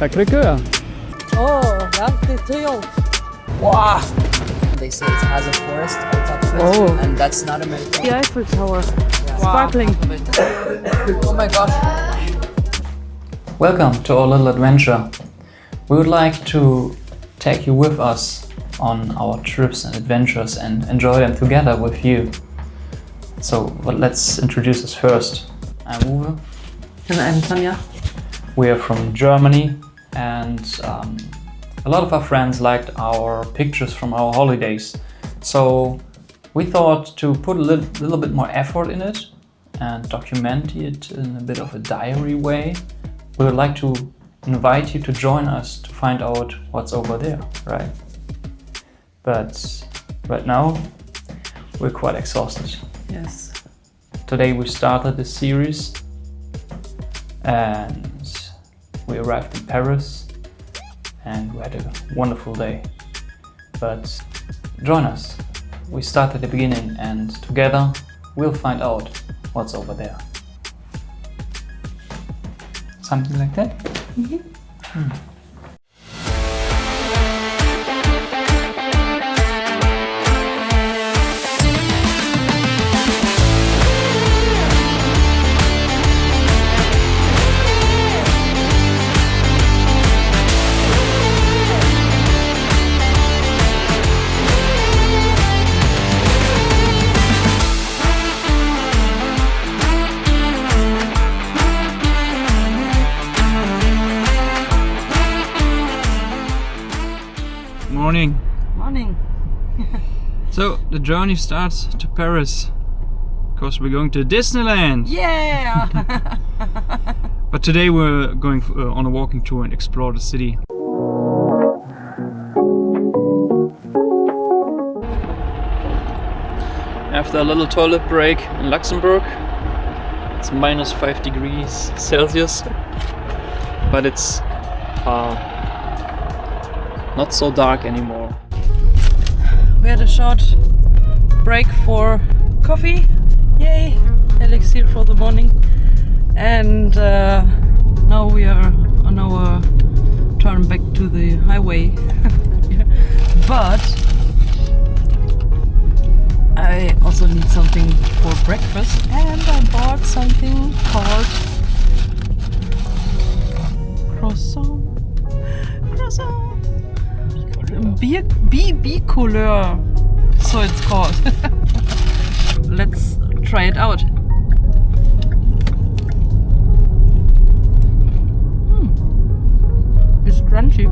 Sacré-Cœur. Oh, l'Arc de Triomphe. Wow. They say it has a forest on top of it, Oh. and that's not American. The Eiffel Tower. Sparkling. Oh my gosh. Welcome to our little adventure. We would like to take you with us on our trips and adventures and enjoy them together with you. So let's introduce us first. I'm Uwe. And I'm Tanja. We are from Germany, and a lot of our friends liked our pictures from our holidays. So we thought to put a little bit more effort in it and document it in a bit of a diary way. We would like to invite you to join us to find out what's over there, right? But right now we're quite exhausted. Yes. Today we started this series and we arrived in Paris and we had a wonderful day. But join us. We start at the beginning and together we'll find out what's over there. Something like that? Mm-hmm. Morning. Morning. So the journey starts to Paris because we're going to Disneyland. Yeah! But today we're going on a walking tour and explore the city. After a little toilet break in Luxembourg, it's minus 5 degrees Celsius, but it's not so dark anymore. We had a short break for coffee. Yay! Elixir for the morning. And now we are on our turn back to the highway. But I also need something for breakfast, and I bought something called croissant. Couleur, so it's called. Let's try it out. It's crunchy.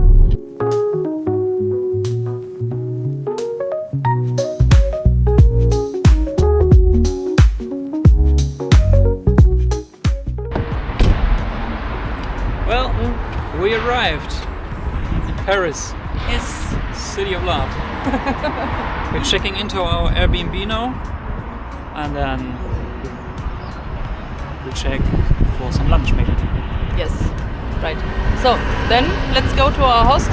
Well, we arrived in Paris. Yes. City of Love. We're checking into our Airbnb now and then we'll check for some lunch maybe. Yes. Right. So then let's go to our host.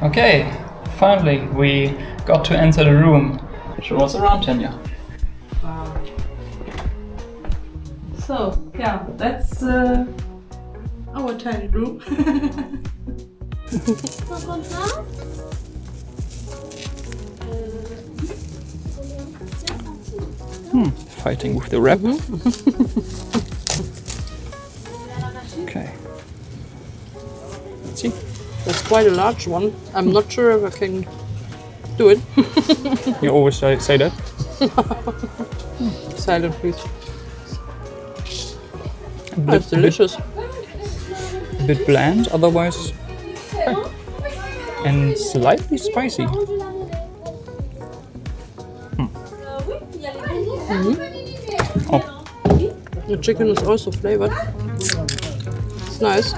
Okay, finally we got to enter the room. Show us around, Tanja. Wow. So yeah, that's our tiny room. Fighting with the wrap. Okay. Let's see. That's quite a large one. I'm not sure if I can do it. You always say that. Silent, please. Oh, it's delicious. A bit bland, otherwise, and slightly spicy. Oh, The chicken is also flavored. It's nice.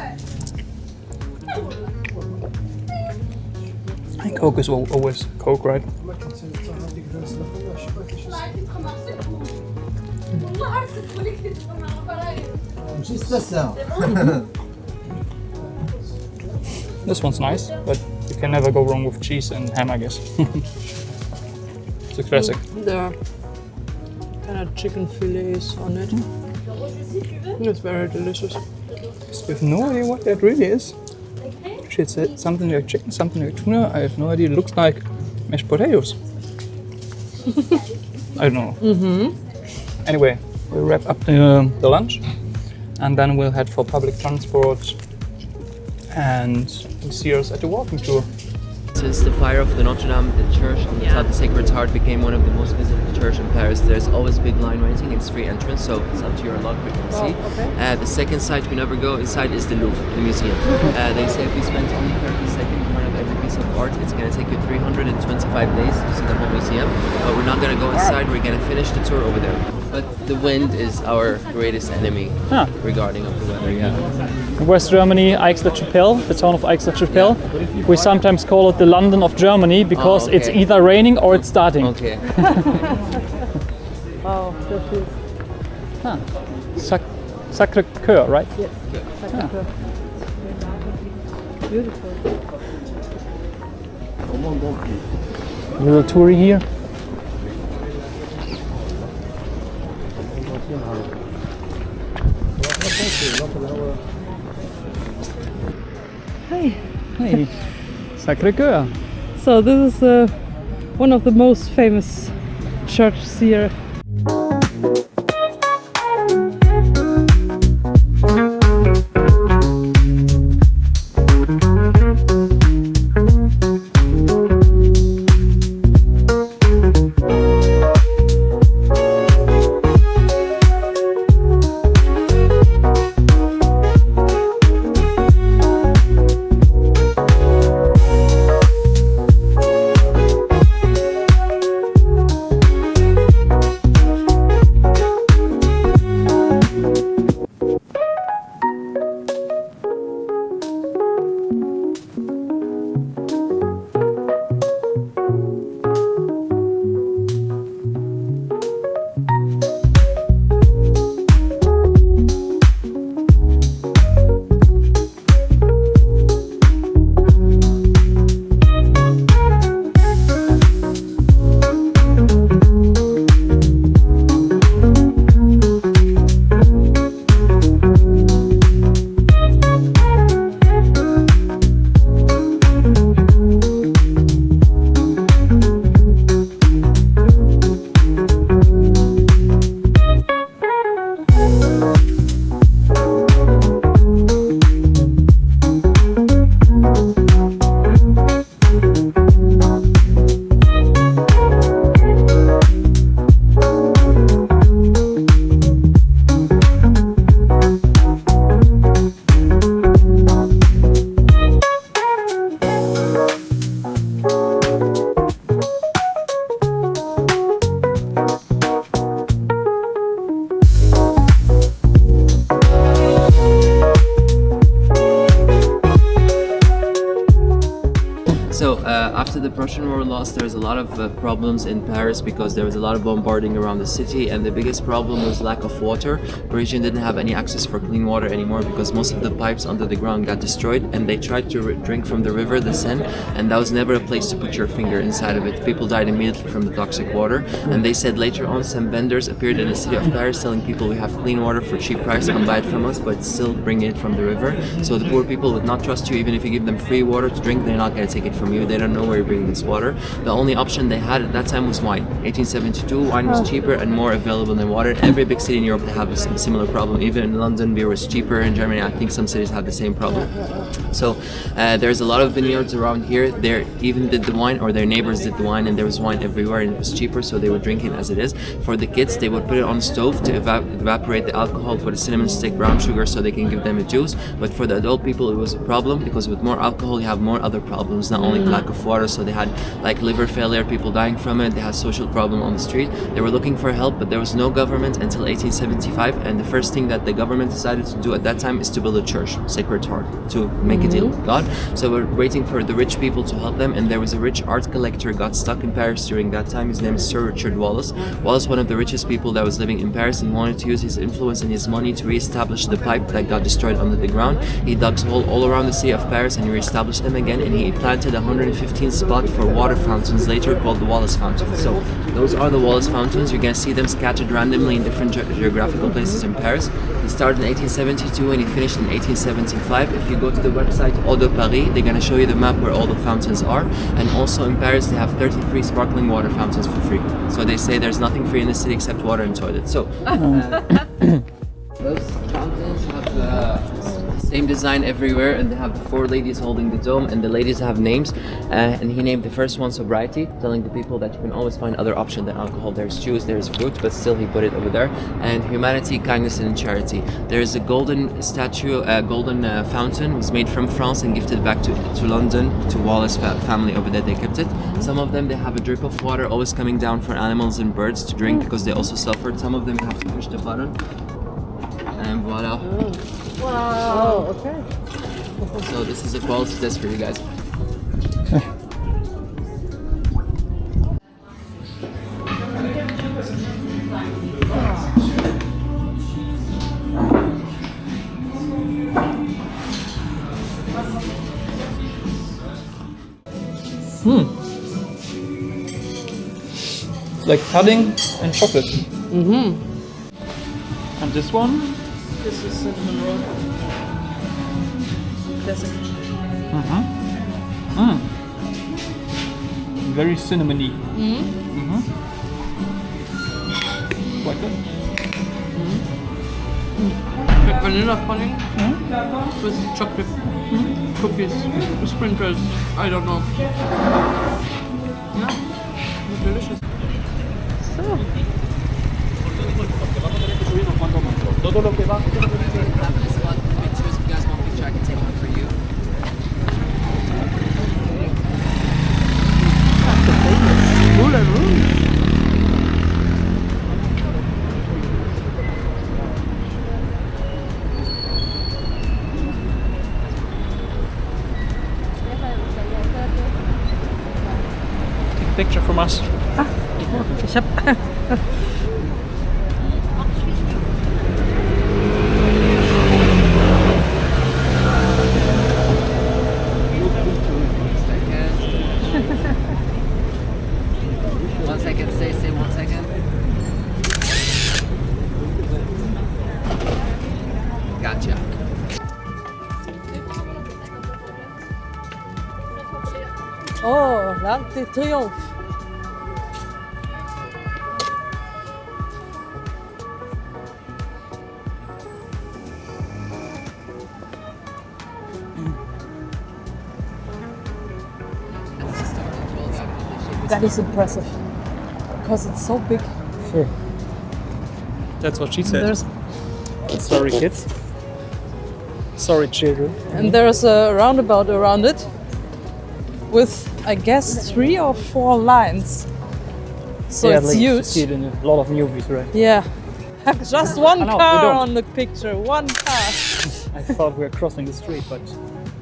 and Coke is always Coke, right? This one's nice, but you can never go wrong with cheese and ham, I guess. It's a classic. There are kind of chicken fillets on it. It's very delicious. I have no idea what that really is. It's something like chicken, something like tuna. I have no idea. It looks like mashed potatoes. I don't know. Anyway, we'll wrap up the lunch and then we'll head for public transport and we'll see us at the walking tour. Since the fire of the Notre Dame, the church on the top, the Sacred Heart, became one of the most visited churches in Paris, there's always a big line waiting. It's free entrance, so it's up to your luck. We can see. The second site we never go inside is the Louvre, the museum. They say if you spend only 30 seconds in front of every piece of art, it's going to take you 325 days to see the whole museum. But we're not going to go inside. We're going to finish the tour over there. But the wind is our greatest enemy regarding of the weather. In West Germany, Aix-la-Chapelle, the town of Aix-la-Chapelle, we sometimes call it the London of Germany because it's either raining or it's starting. Okay. Wow, that is. Sacré-Cœur, right? Yes, Sacré-Cœur. Beautiful. Little tour here. Hey. Hey, Sacré-Cœur. So this is one of the most famous churches here. After the Prussian War lost, there was a lot of problems in Paris because there was a lot of bombarding around the city, and the biggest problem was lack of water. Parisians didn't have any access for clean water anymore because most of the pipes under the ground got destroyed, and they tried to drink from the river, the Seine, and that was never a place to put your finger inside of it. People died immediately from the toxic water, and they said later on some vendors appeared in the city of Paris telling people we have clean water for cheap price, come buy it from us, but still bring it from the river. So the poor people would not trust you. Even if you give them free water to drink, they're not going to take it from you. They don't know where you're bringing this water. The only option they had at that time was wine. 1872, wine was cheaper and more available than water. Every big city in Europe have a similar problem. Even in London, beer was cheaper. In Germany, I think some cities have the same problem. So there's a lot of vineyards around here. They even did the wine, or their neighbors did the wine, and there was wine everywhere, and it was cheaper, so they would drink it as it is. For the kids, they would put it on a stove to evaporate the alcohol, put a cinnamon stick, brown sugar, so they can give them a juice. But for the adult people, it was a problem because with more alcohol, you have more other problems, not only lack of water. So they had like liver failure, people dying from it. They had social problem on the street. They were looking for help, but there was no government until 1875. And the first thing that the government decided to do at that time is to build a church, Sacred Heart, to make a deal with God. So we're waiting for the rich people to help them. And there was a rich art collector got stuck in Paris during that time. His name is Sir Richard Wallace. Wallace, one of the richest people that was living in Paris, and wanted to use his influence and his money to re-establish the pipe that got destroyed under the ground. He dug holes all around the city of Paris and he re-established them again, and he planted 115 spot for water fountains later called the Wallace Fountains. So those are the Wallace Fountains. You can see them scattered randomly in different geographical places in Paris. He started in 1872 and he finished in 1875. If you go to the website Eau de Paris, they're going to show you the map where all the fountains are. And also in Paris, they have 33 sparkling water fountains for free. So they say there's nothing free in the city except water and toilets. So those fountains have the same design everywhere, and they have the 4 ladies holding the dome, and the ladies have names. And he named the first one Sobriety, telling the people that you can always find other options than alcohol. There's juice, there's fruit, but still he put it over there. And Humanity, Kindness, and Charity. There is a golden statue, a golden fountain. It was made from France and gifted back to London, to Wallace family over there. They kept it. Some of them, they have a drip of water always coming down for animals and birds to drink because they also suffered. Some of them you have to push the button. And voila. Wow, okay. So this is a quality test for you guys. It's like pudding and chocolate. And this one? This is cinnamon roll. Classic. Very cinnamony. Quite good. Like vanilla pudding with chocolate cookies, sprinkles. I don't know. Yeah, it's delicious. Pictures, if you guys want a picture, I can take one for you. Moulin Rouge. Take a picture from us. Ich hab. One second, stay 1 second. Gotcha. Oh, l'Arc de Triomphe. That is impressive because it's so big. Sure. That's what she said. There's Sorry, kids. Sorry, children. and there's a roundabout around it with, I guess, 3 or 4 lines. So Yeah, it's like you huge. see it in a lot of movies, right? Yeah. Just one I know, we car don't. on the picture. One car. I thought we were crossing the street, but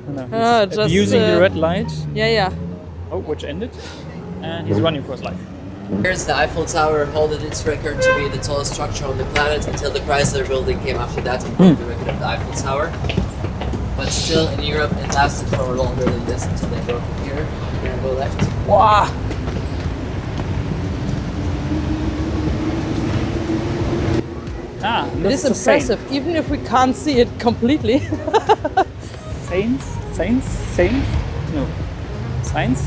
no. Ah, He's just, abusing the red light. Yeah. Oh, which ended, and he's running for his life. Here's the Eiffel Tower, holding its record to be the tallest structure on the planet until the Chrysler building came after that and broke the record of the Eiffel Tower. But still, in Europe, it lasted for longer than this until they broke it here. Here and go left. Wow. Ah, It is impressive, even if we can't see it completely. Saints? No. Science?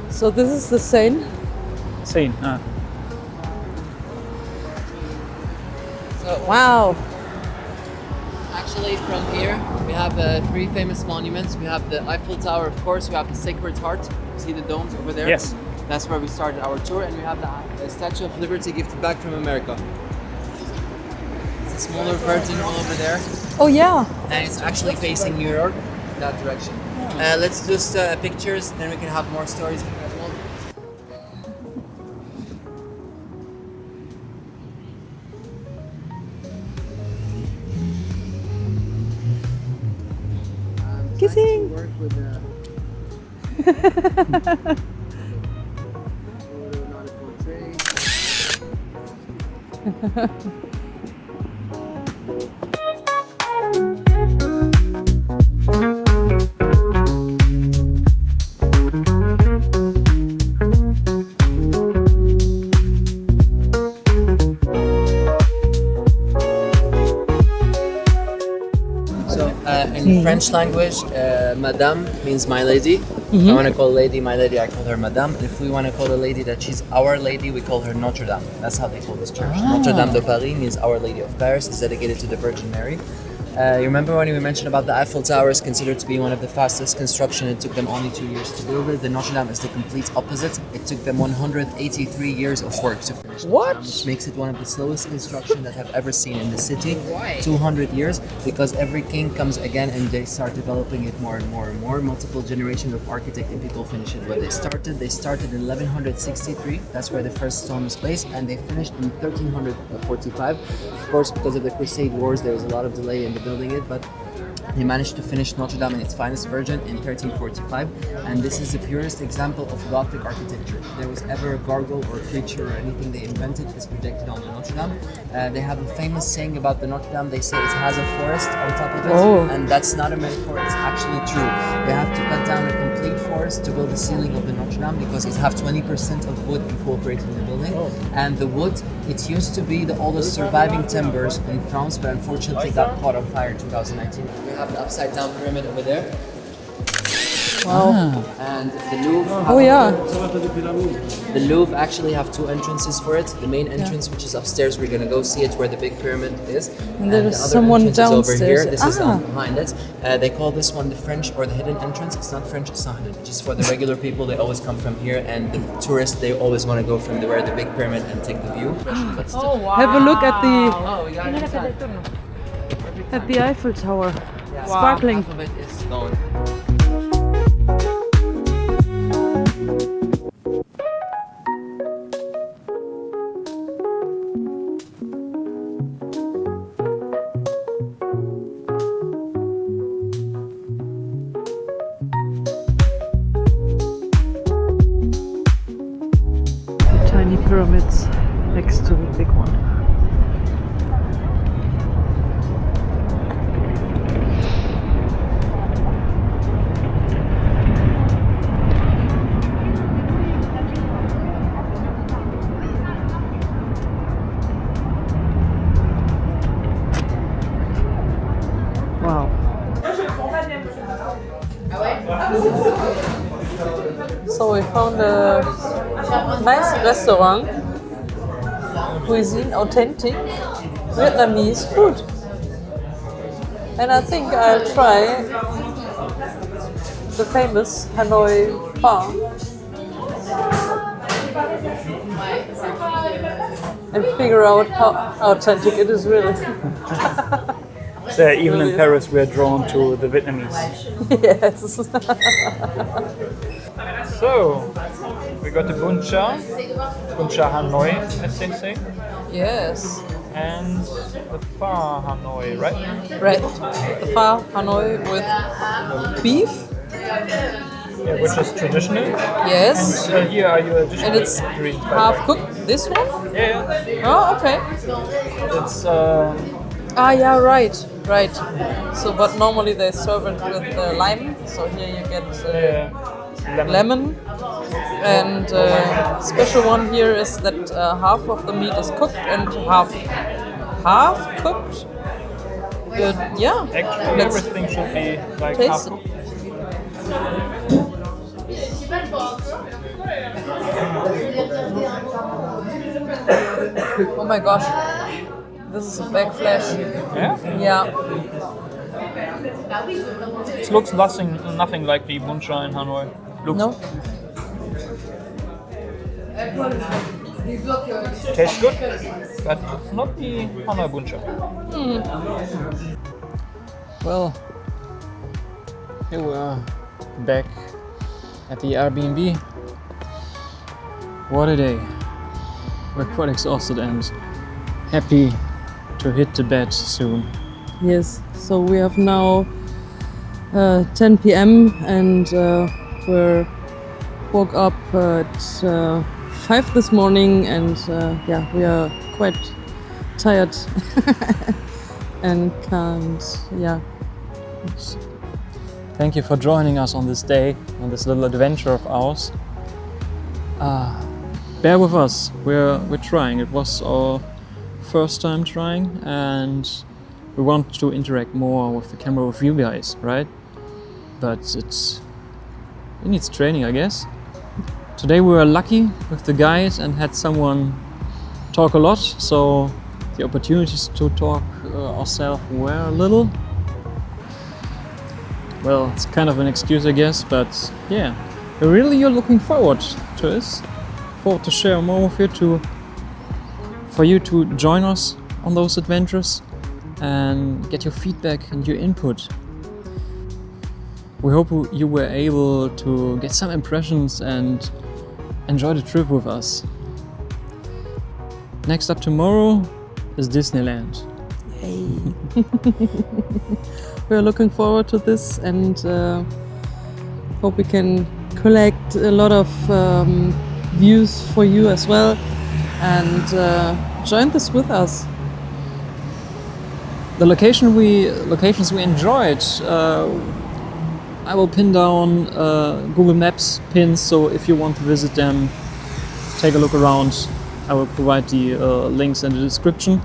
So this is the Seine. Seine. Ah. So, Wow. actually, from here, we have 3 famous monuments. We have the Eiffel Tower, of course. We have the Sacred Heart. See the domes over there? Yes. That's where we started our tour. And we have the Statue of Liberty gifted back from America. It's a smaller version over there. Oh yeah. And it's actually facing New York, that direction. Let's just pictures, then we can have more stories as well. Kissing. Work with In French language, Madame means my lady. If I want to call a lady my lady, I call her Madame. If we want to call a lady that she's our lady, we call her Notre Dame. That's how they call this church. Notre Dame de Paris means Our Lady of Paris. It's dedicated to the Virgin Mary. You remember when we mentioned about the Eiffel Tower is considered to be one of the fastest construction. It took them only 2 years to build it. The Notre Dame is the complete opposite. It took them 183 years of work to finish. What? Which makes it one of the slowest construction that I've ever seen in the city. 200 years, because every king comes again and they start developing it more and more and more. Multiple generations of architect and people finish it. But they started in 1163. That's where the first stone was placed, and they finished in 1345. Of course, because of the Crusade Wars, there was a lot of delay in building it, but they managed to finish Notre Dame in its finest version in 1345, and this is the purest example of Gothic architecture. If there was ever a gargoyle or creature or anything they invented, is projected on the Notre Dame. They have a famous saying about the Notre Dame. They say it has a forest on top of it, and that's not a metaphor, it's actually true. They have to cut down a complete forest to build the ceiling of the Notre Dame because it has 20% of wood incorporated in the building, and the wood, it used to be the oldest surviving timbers in France, but unfortunately got caught on fire in 2019. We have the upside down pyramid over there. Wow. And the Louvre. Oh yeah. The Louvre actually have two entrances for it. The main entrance, which is upstairs, we're gonna go see it where the big pyramid is. And there is the other someone entrance is over downstairs. here. This is behind it. They call this one the French or the hidden entrance. It's not French, it's not hidden. Just for the regular people, they always come from here, and the tourists, they always want to go from where the big pyramid and take the view. Have a look at Oh, we got it inside. the Eiffel Tower. Sparkling. Half of it is gone. Tiny pyramids next to the big one. Wow. So we found a nice restaurant, cuisine, authentic Vietnamese food. And I think I'll try the famous Hanoi pho and figure out how authentic it is really. Even in Paris, we are drawn to the Vietnamese. Yes. So, we got the bun cha Hanoi, as they say, Yes. and the pho Hanoi, right? Right. The pho Hanoi with beef. Yeah, which is traditional. Yes. And here are your additional And it's ingredients. half cooked. This one? Yeah, Oh, okay. it's Ah, yeah, right. So, but normally they serve it with lime. So here you get lemon. And special one here is that half of the meat is cooked and half cooked. Good. Yeah. Actually, Let's everything should be like taste half it. cooked. Oh my gosh. This is a back flash. Yeah? Yeah. It looks nothing like the bun cha in Hanoi. Looks, No? tastes good, but it's not the Hanoi bun cha. Well, here we are back at the Airbnb. What a day. We're quite exhausted and happy to hit the bed soon. Yes. So we have now 10 p.m. and we're woke up at 5 this morning, and yeah, we are quite tired and can't. Yeah. Thank you for joining us on this day, on this little adventure of ours. Bear with us, we're trying. It was our first time trying, and we want to interact more with the camera with you guys, right? But it needs training, I guess. Today we were lucky with the guys and had someone talk a lot, so the opportunities to talk ourselves were little. Well, it's kind of an excuse, I guess, but yeah, you're looking forward to this. Forward to share more with you, for you to join us on those adventures and get your feedback and your input. We hope you were able to get some impressions and enjoy the trip with us. Next up tomorrow is Disneyland. Yay! We're looking forward to this and hope we can collect a lot of views for you as well and join this with us. The locations we enjoyed, I will pin down Google Maps pins, so if you want to visit them, take a look around. I will provide the links in the description.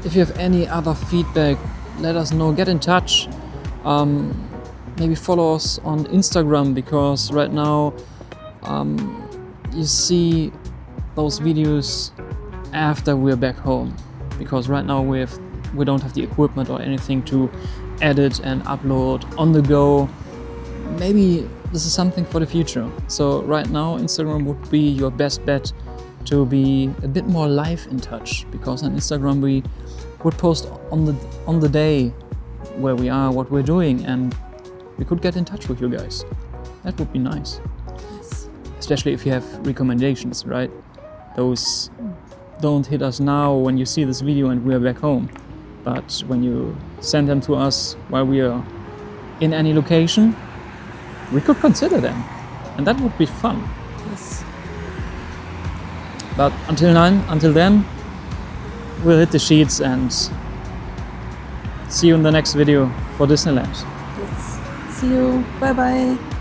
If you have any other feedback, let us know, get in touch. Maybe follow us on Instagram, because right now you see those videos after we're back home, because right now we don't have the equipment or anything to edit and upload on the go. Maybe this is something for the future. So right now Instagram would be your best bet to be a bit more live in touch, because on Instagram we would post on the day where we are, what we're doing, and we could get in touch with you guys. That would be nice. Yes. Especially if you have recommendations, right? Those don't hit us now when you see this video and we're back home. But when you send them to us while we are in any location, we could consider them. And that would be fun. Yes. But until then, we'll hit the sheets and see you in the next video for Disneyland. Yes. See you. Bye bye.